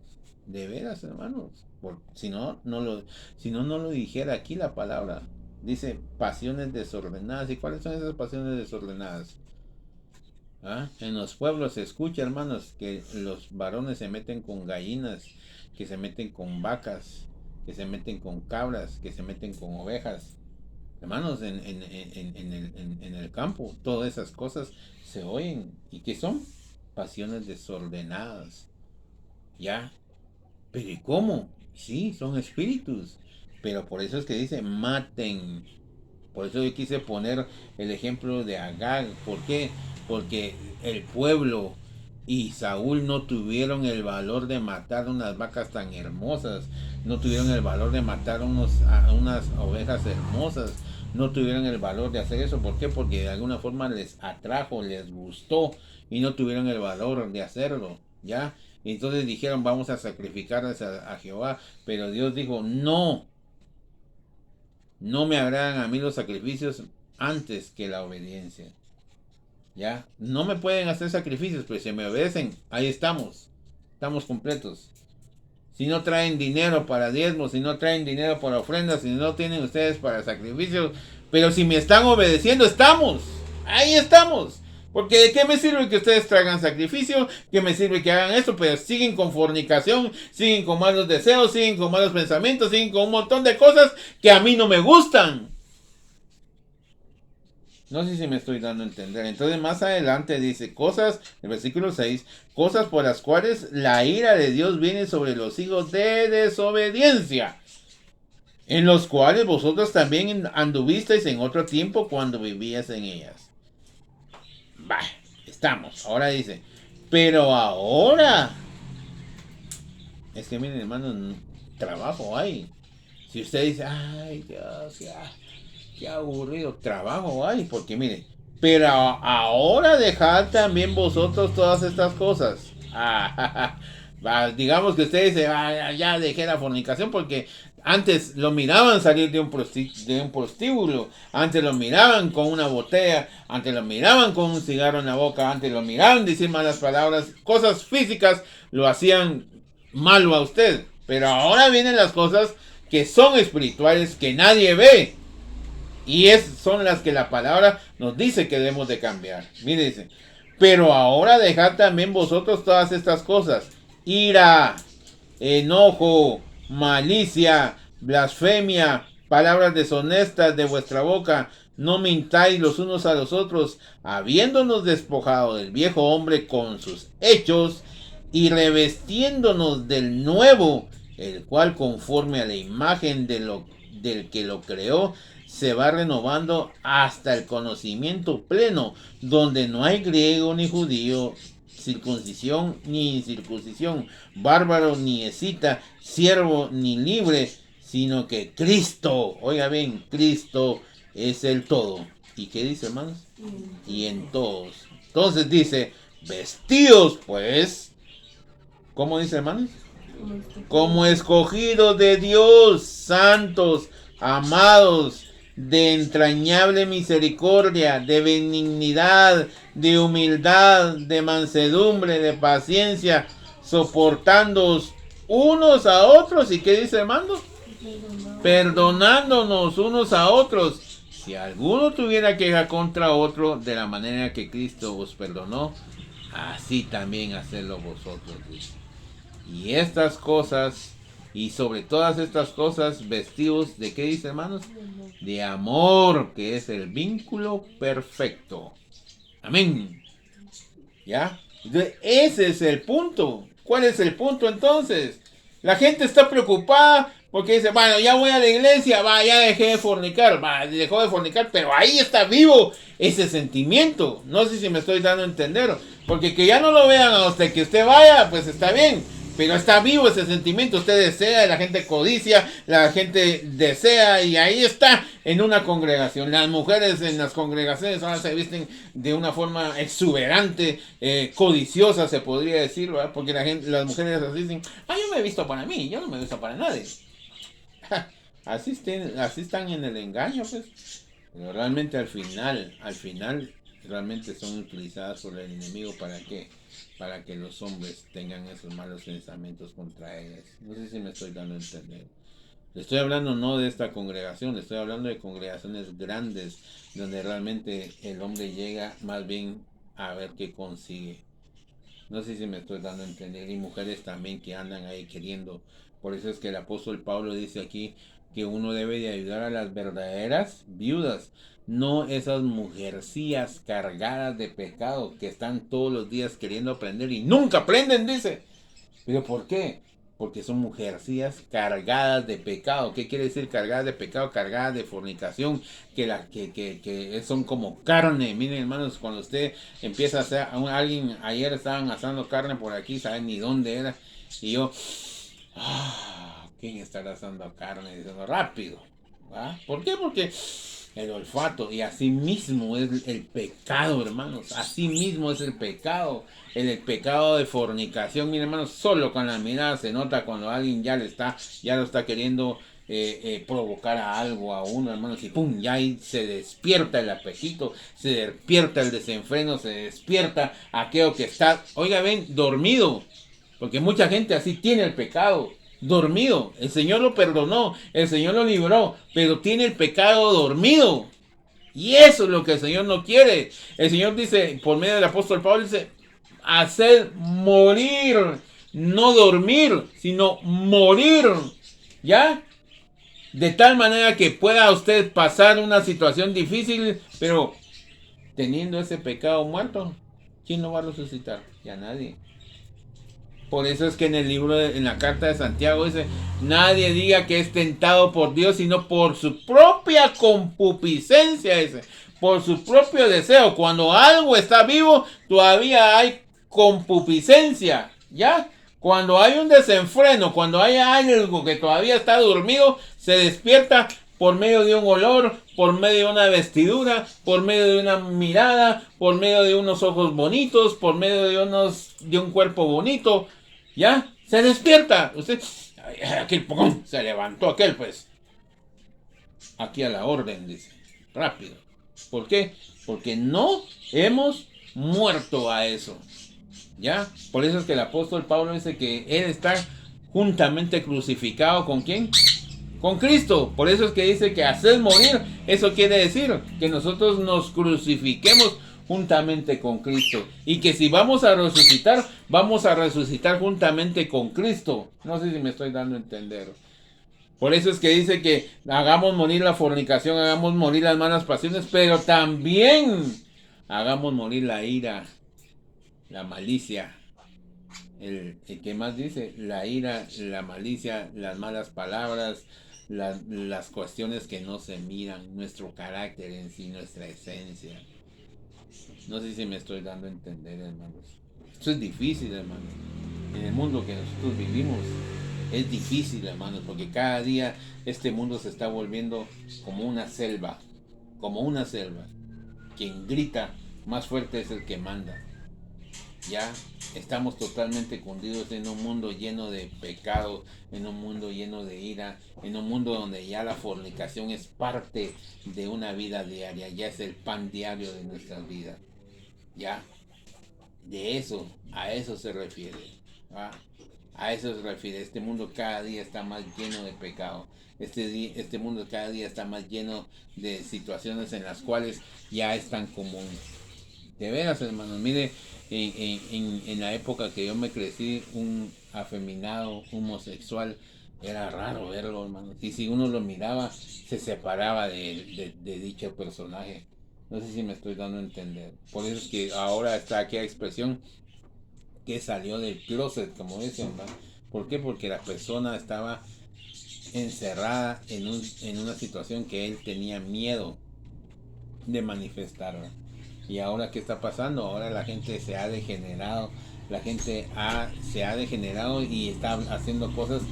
De veras, hermanos. Si no, no lo dijera aquí la palabra. Dice pasiones desordenadas. ¿Y cuáles son esas pasiones desordenadas? ¿Ah? En los pueblos se escucha, hermanos, que los varones se meten con gallinas, que se meten con vacas, que se meten con cabras, que se meten con ovejas. Hermanos, en el campo, todas esas cosas se oyen. ¿Y qué son? Pasiones desordenadas. ¿Ya? ¿Pero y cómo? Sí, son espíritus. Pero por eso es que dice, maten. Por eso yo quise poner el ejemplo de Agag. ¿Por qué? Porque el pueblo y Saúl no tuvieron el valor de matar unas vacas tan hermosas. No tuvieron el valor de matar unas ovejas hermosas. No tuvieron el valor de hacer eso. ¿Por qué? Porque de alguna forma les atrajo, les gustó y no tuvieron el valor de hacerlo. ¿Ya? Y entonces dijeron, vamos a sacrificarles a Jehová. Pero Dios dijo, no. No me agradan a mí los sacrificios antes que la obediencia. ¿Ya? No me pueden hacer sacrificios, pero si me obedecen, ahí estamos. Estamos completos. Si no traen dinero para diezmos, si no traen dinero para ofrendas, si no tienen ustedes para sacrificios, pero si me están obedeciendo, estamos. Ahí estamos. Porque de qué me sirve que ustedes traigan sacrificio, que me sirve que hagan esto, pero siguen con fornicación, siguen con malos deseos, siguen con malos pensamientos, siguen con un montón de cosas que a mí no me gustan. No sé si me estoy dando a entender. Entonces más adelante dice cosas, el versículo 6, cosas por las cuales la ira de Dios viene sobre los hijos de desobediencia, en los cuales vosotros también anduvisteis en otro tiempo cuando vivías en ellas. Bah, estamos. Ahora dice, pero ahora, es que miren hermanos, trabajo hay. Si usted dice, ay Dios, ya, qué aburrido, trabajo hay, porque mire, pero ahora dejad también vosotros todas estas cosas. Digamos que usted dice, ya dejé la fornicación porque antes lo miraban salir de un prostíbulo, antes lo miraban con una botella, antes lo miraban con un cigarro en la boca, antes lo miraban decir malas palabras, cosas físicas lo hacían malo a usted. Pero ahora vienen las cosas que son espirituales, que nadie ve. Y son las que la palabra nos dice que debemos de cambiar. Mire, dice, pero ahora dejad también vosotros todas estas cosas: ira, enojo, malicia, blasfemia, palabras deshonestas de vuestra boca. No mintáis los unos a los otros, habiéndonos despojado del viejo hombre con sus hechos y revestiéndonos del nuevo, el cual conforme a la imagen del que lo creó, se va renovando hasta el conocimiento pleno, donde no hay griego ni judío, circuncisión ni incircuncisión, bárbaro ni escita, siervo ni libre, sino que Cristo, oiga bien, Cristo es el todo. ¿Y qué dice, hermanos? Y en todos. Entonces dice, vestidos pues, ¿cómo dice, hermanos? Como escogidos de Dios, santos, amados, de entrañable misericordia, de benignidad, de humildad, de mansedumbre, de paciencia, soportándoos unos a otros. ¿Y qué dice, hermano? Perdonándonos unos a otros. Si alguno tuviera queja contra otro, de la manera que Cristo os perdonó, así también hacedlo vosotros. Y estas cosas, y sobre todas estas cosas, vestidos de ¿qué dice, hermanos? De amor, que es el vínculo perfecto. Amén. ¿Ya? Entonces, ese es el punto. ¿Cuál es el punto entonces? La gente está preocupada porque dice, bueno, ya voy a la iglesia, va, ya dejé de fornicar, va, dejó de fornicar, pero ahí está vivo ese sentimiento. No sé si me estoy dando a entender, porque que ya no lo vean a usted, que usted vaya, pues está bien. Pero está vivo ese sentimiento, usted desea, la gente codicia, la gente desea y ahí está en una congregación. Las mujeres en las congregaciones ahora se visten de una forma exuberante, codiciosa se podría decir, ¿verdad? Porque las mujeres así dicen, yo me he visto para mí, yo no me he visto para nadie. Así están en el engaño, pues. Pero realmente al final, realmente son utilizadas por el enemigo ¿para qué? Para que los hombres tengan esos malos pensamientos contra ellas. No sé si me estoy dando a entender. Le estoy hablando no de esta congregación, le estoy hablando de congregaciones grandes donde realmente el hombre llega más bien a ver qué consigue. No sé si me estoy dando a entender. Y mujeres también que andan ahí queriendo. Por eso es que el apóstol Pablo dice aquí que uno debe de ayudar a las verdaderas viudas, no esas mujercillas cargadas de pecado que están todos los días queriendo aprender y nunca aprenden, dice. ¿Pero por qué? Porque son mujercillas cargadas de pecado. ¿Qué quiere decir cargadas de pecado? Cargadas de fornicación, que son como carne. Miren, hermanos, cuando usted empieza a hacer, alguien, ayer estaban asando carne por aquí, saben ni dónde era, y yo, ¿quién estará asando carne? Diciendo rápido, ¿va? ¿Por qué? Porque el olfato, y así mismo es el pecado, hermanos, así mismo es el pecado, el pecado de fornicación. Miren, hermanos, solo con la mirada se nota cuando alguien ya lo está queriendo provocar a algo, a uno, hermanos, y pum, ya ahí se despierta el apetito, se despierta el desenfreno, se despierta aquello que está, oiga, ven, dormido, porque mucha gente así tiene el pecado. Dormido, el Señor lo perdonó, el Señor lo libró, pero tiene el pecado dormido. Y eso es lo que el Señor no quiere. El Señor dice, por medio del apóstol Pablo, dice, hacer morir, no dormir, sino morir. ¿Ya? De tal manera que pueda usted pasar una situación difícil, pero teniendo ese pecado muerto, ¿quién lo va a resucitar? Ya nadie. Por eso es que en el libro, en la carta de Santiago dice, nadie diga que es tentado por Dios, sino por su propia concupiscencia, dice, por su propio deseo. Cuando algo está vivo, todavía hay concupiscencia, ¿ya? Cuando hay un desenfreno, cuando hay algo que todavía está dormido, se despierta por medio de un olor, por medio de una vestidura, por medio de una mirada, por medio de unos ojos bonitos, por medio de un cuerpo bonito. ¿Ya? Se despierta. Usted, aquel pocón, se levantó aquel, pues. Aquí a la orden, dice. Rápido. ¿Por qué? Porque no hemos muerto a eso. ¿Ya? Por eso es que el apóstol Pablo dice que él está juntamente crucificado. ¿Con quién? Con Cristo. Por eso es que dice que hacer morir. Eso quiere decir que nosotros nos crucifiquemos juntamente con Cristo, y que si vamos a resucitar juntamente con Cristo. No sé si me estoy dando a entender. Por eso es que dice que hagamos morir la fornicación, hagamos morir las malas pasiones, pero también hagamos morir la ira, la malicia. El que más dice, la ira, la malicia, las malas palabras, las cuestiones que no se miran, nuestro carácter en sí, nuestra esencia. No sé si me estoy dando a entender, hermanos. Esto es difícil, hermanos. En el mundo que nosotros vivimos es difícil, hermanos, porque cada día este mundo se está volviendo como una selva, como una selva. Quien grita más fuerte es el que manda. Ya estamos totalmente cundidos en un mundo lleno de pecado, en un mundo lleno de ira, en un mundo donde ya la fornicación es parte de una vida diaria, ya es el pan diario de nuestras vidas. Ya, de eso, a eso se refiere. ¿Va? A eso se refiere. Este mundo cada día está más lleno de pecado. Este mundo cada día está más lleno de situaciones en las cuales ya es tan común. De veras, hermanos, mire, en la época que yo me crecí, un afeminado homosexual era raro verlo, hermanos. Y si uno lo miraba, se separaba de dicho personaje. No sé si me estoy dando a entender. Por eso es que ahora está aquí la expresión que salió del closet, como dicen, ¿va? ¿Por qué? Porque la persona estaba encerrada en una situación que él tenía miedo de manifestar. Y ahora, ¿qué está pasando? Ahora la gente se ha degenerado, se ha degenerado y está haciendo cosas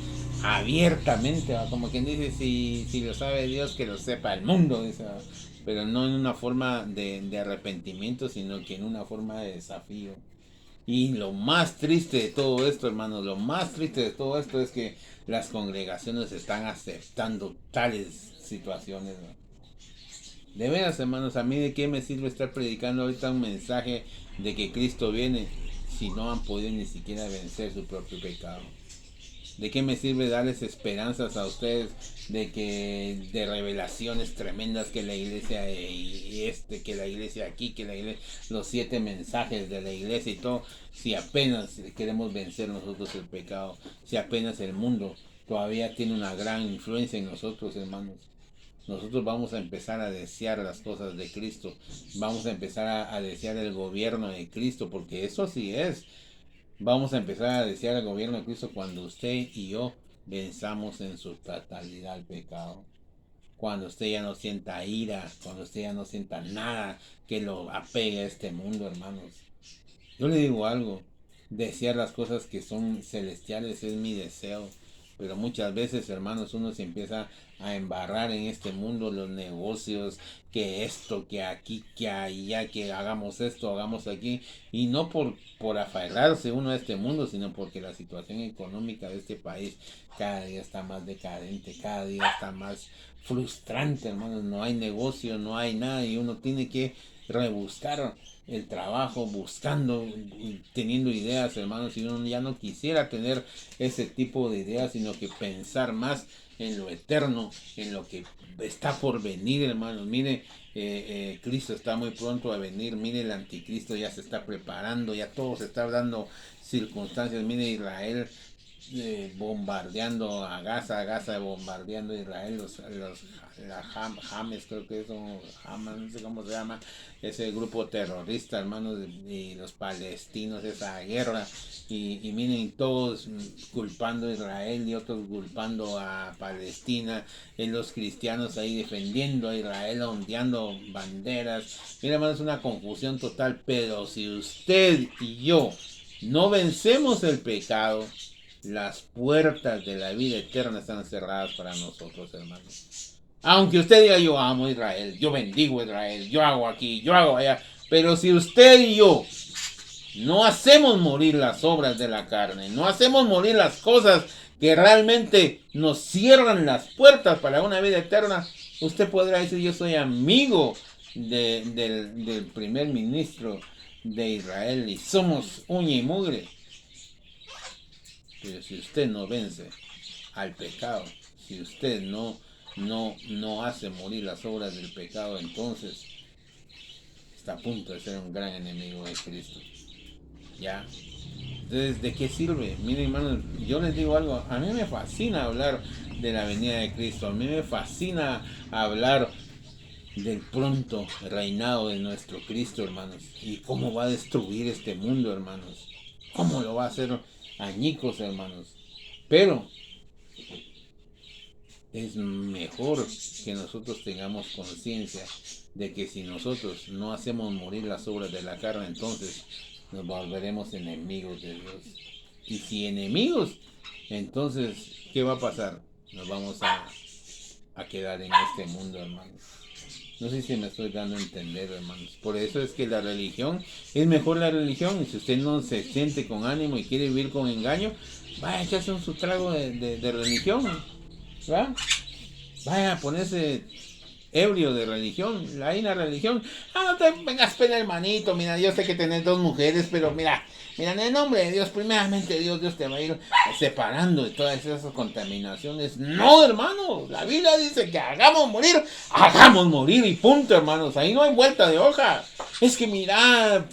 abiertamente, ¿va? Como quien dice, si lo sabe Dios, que lo sepa el mundo, dice, ¿va? Pero no en una forma de arrepentimiento, sino que en una forma de desafío. Y lo más triste de todo esto, hermanos, lo más triste de todo esto es que las congregaciones están aceptando tales situaciones, ¿no? De veras, hermanos, a mí de qué me sirve estar predicando ahorita un mensaje de que Cristo viene si no han podido ni siquiera vencer su propio pecado. ¿De qué me sirve darles esperanzas a ustedes de revelaciones tremendas que la iglesia que la iglesia aquí, que la iglesia, los 7 mensajes de la iglesia y todo, si apenas queremos vencer nosotros el pecado, si apenas el mundo todavía tiene una gran influencia en nosotros, hermanos? Nosotros vamos a empezar a desear las cosas de Cristo, vamos a empezar a desear el gobierno de Cristo, porque eso sí es. Vamos a empezar a desear el gobierno de Cristo cuando usted y yo venzamos en su totalidad el pecado. Cuando usted ya no sienta ira, cuando usted ya no sienta nada que lo apegue a este mundo, hermanos. Yo le digo algo, desear las cosas que son celestiales es mi deseo, pero muchas veces, hermanos, uno se empieza a embarrar en este mundo, los negocios, que esto, que aquí, que allá, que hagamos esto, hagamos aquí, y no por aferrarse uno a este mundo, sino porque la situación económica de este país cada día está más decadente, cada día está más frustrante, hermanos, no hay negocio, no hay nada, y uno tiene que rebuscar el trabajo, buscando, teniendo ideas, hermanos, y uno ya no quisiera tener ese tipo de ideas, sino que pensar más en lo eterno, en lo que está por venir, hermanos. Mire, Cristo está muy pronto a venir, mire, el anticristo ya se está preparando, ya todo se está dando circunstancias, mire, Israel bombardeando a Gaza bombardeando a Israel, Hamas, creo que son Hamas, no sé cómo se llama, ese grupo terrorista, hermanos, y los palestinos, esa guerra, y miren, todos culpando a Israel y otros culpando a Palestina, y los cristianos ahí defendiendo a Israel, ondeando banderas. Mira, hermanos, es una confusión total, pero si usted y yo no vencemos el pecado, las puertas de la vida eterna están cerradas para nosotros, hermanos. Aunque usted diga, yo amo a Israel, yo bendigo a Israel, yo hago aquí, yo hago allá, pero si usted y yo no hacemos morir las obras de la carne, no hacemos morir las cosas que realmente nos cierran las puertas para una vida eterna, usted podrá decir, yo soy amigo del primer ministro de Israel y somos uña y mugre. Pero si usted no vence al pecado, si usted no hace morir las obras del pecado, entonces está a punto de ser un gran enemigo de Cristo. ¿Ya? Entonces, ¿de qué sirve? Miren, hermanos, yo les digo algo, a mí me fascina hablar de la venida de Cristo, a mí me fascina hablar del pronto reinado de nuestro Cristo, hermanos, y cómo va a destruir este mundo, hermanos, cómo lo va a hacer añicos, hermanos. Pero Es mejor que nosotros tengamos conciencia de que si nosotros no hacemos morir las obras de la carne, entonces nos volveremos enemigos de Dios. Y si enemigos, entonces, ¿qué va a pasar? Nos vamos a quedar en este mundo, hermanos. No sé si me estoy dando a entender, hermanos. Por eso es que la religión, es mejor la religión. Y si usted no se siente con ánimo y quiere vivir con engaño, vaya a echarse su trago de religión. ¿Va? Vaya a ponerse ebrio de religión, ahí la religión. No te vengas pena, hermanito. Mira, yo sé que tenés dos mujeres, pero mira, en el nombre de Dios, primeramente Dios te va a ir separando de todas esas contaminaciones. No, hermano, la Biblia dice que hagamos morir y punto, hermanos. Ahí no hay vuelta de hoja. Es que mira,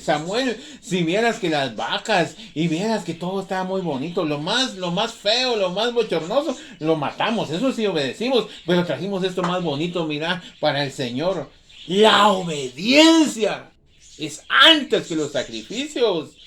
Samuel, si vieras que las vacas y vieras que todo estaba muy bonito, lo más feo, lo más bochornoso, lo matamos, eso sí obedecimos, pero trajimos esto más bonito, mira, para el Señor. La obediencia es antes que los sacrificios.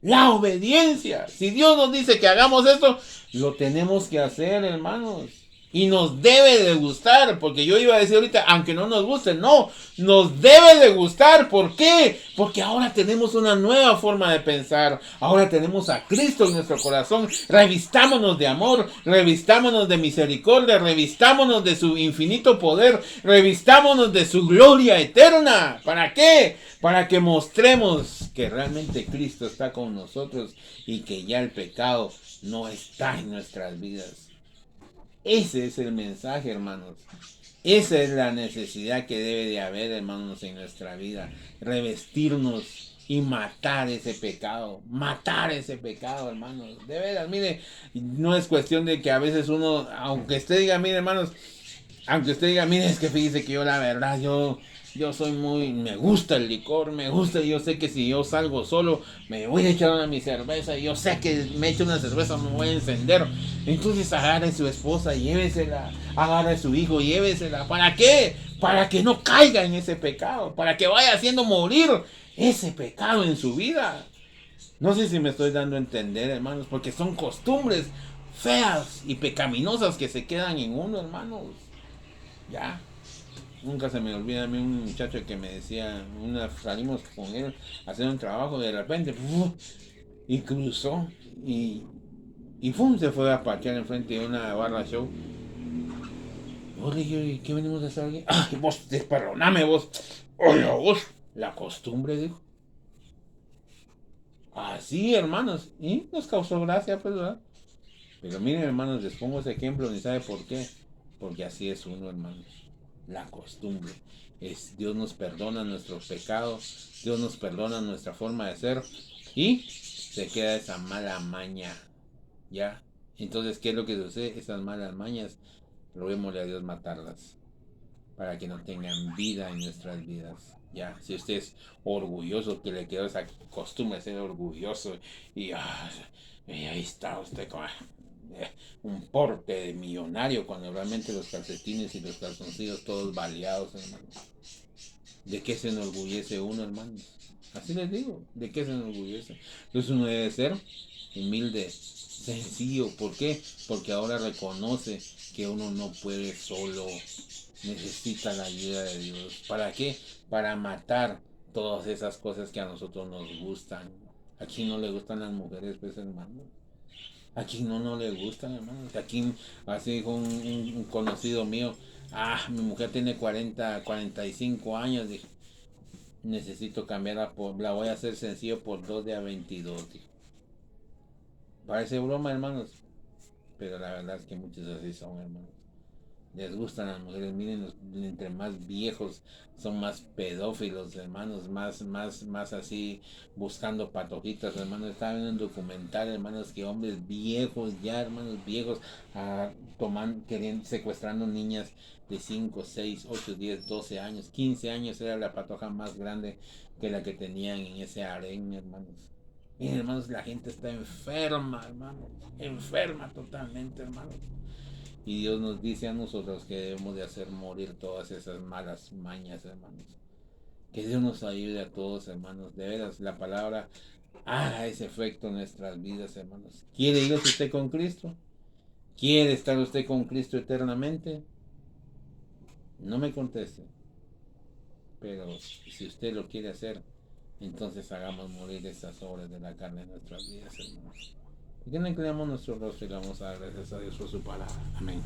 La obediencia. Si Dios nos dice que hagamos esto, lo tenemos que hacer, hermanos. Y nos debe de gustar, porque yo iba a decir ahorita, aunque no nos guste, no, nos debe de gustar. ¿Por qué? Porque ahora tenemos una nueva forma de pensar. Ahora tenemos a Cristo en nuestro corazón. Revistámonos de amor, revistámonos de misericordia, revistámonos de su infinito poder, revistámonos de su gloria eterna. ¿Para qué? Para que mostremos que realmente Cristo está con nosotros y que ya el pecado no está en nuestras vidas. Ese es el mensaje, hermanos. Esa es la necesidad que debe de haber, hermanos, en nuestra vida. Revestirnos y matar ese pecado. Matar ese pecado, hermanos. De veras, mire, no es cuestión de que a veces uno, aunque usted diga, mire, hermanos, aunque usted diga, mire, es que fíjese que yo la verdad, yo soy muy, me gusta el licor, me gusta, yo sé que si yo salgo solo, me voy a echar una mi cerveza, y yo sé que me echo una cerveza, me voy a encender. Entonces agarre a su esposa, llévesela, agarre a su hijo, llévesela. ¿Para qué? Para que no caiga en ese pecado, para que vaya haciendo morir ese pecado en su vida. No sé si me estoy dando a entender, hermanos, porque son costumbres feas y pecaminosas que se quedan en uno, hermanos. Ya. Nunca se me olvida a mí un muchacho que me decía, salimos con él a hacer un trabajo y de repente y cruzó y se fue a parquear enfrente de una barra show. Yo le dije, ¿qué venimos a hacer aquí? ¡Ay, vos, desperdoname vos! ¡Hola vos! La costumbre, dijo. Así, hermanos. Y nos causó gracia, pues, ¿verdad? Pero miren, hermanos, les pongo ese ejemplo, ni sabe por qué. Porque así es uno, hermanos. La costumbre. Dios nos perdona nuestros pecados, Dios nos perdona nuestra forma de ser y se queda esa mala maña. ¿Ya? Entonces, ¿qué es lo que sucede? Esas malas mañas, roguémosle a Dios matarlas para que no tengan vida en nuestras vidas. Ya, si usted es orgulloso, que le quedó esa costumbre de ser orgulloso y ahí está usted con un porte de millonario cuando realmente los calcetines y los calzoncillos todos baleados, hermano. ¿De qué se enorgullece uno, hermano? Así les digo, ¿de qué se enorgullece? Entonces uno debe ser humilde, sencillo. ¿Por qué? Porque ahora reconoce que uno no puede solo, necesita la ayuda de Dios. ¿Para qué? Para matar todas esas cosas que a nosotros nos gustan. ¿A quién no le gustan las mujeres, pues, hermano? ¿A quién no le gustan, hermano? Aquí, así dijo un conocido mío, mi mujer tiene 45 años, dije, necesito cambiarla, la voy a hacer sencillo por 2 de a 22, dije. Parece broma, hermanos, pero la verdad es que muchos así son, hermanos. Les gustan las mujeres, miren, entre más viejos son más pedófilos, hermanos, más así buscando patojitas, hermanos. Estaba viendo un documental, hermanos, que hombres viejos ya, hermanos viejos, queriendo, secuestrando niñas de 5 6 8 10 12 años, 15 años era la patoja más grande que la que tenían en ese harén, hermanos. Miren, hermanos, la gente está enferma, hermanos, enferma totalmente, hermanos. Y Dios nos dice a nosotros que debemos de hacer morir todas esas malas mañas, hermanos. Que Dios nos ayude a todos, hermanos. De veras, la palabra haga ese efecto en nuestras vidas, hermanos. ¿Quiere irse usted con Cristo? ¿Quiere estar usted con Cristo eternamente? No me conteste. Pero si usted lo quiere hacer, entonces hagamos morir estas obras de la carne en nuestras vidas, hermanos. ¿Por qué no inclinamos nuestro rostro y le vamos a dar gracias a Dios por su palabra? Amén.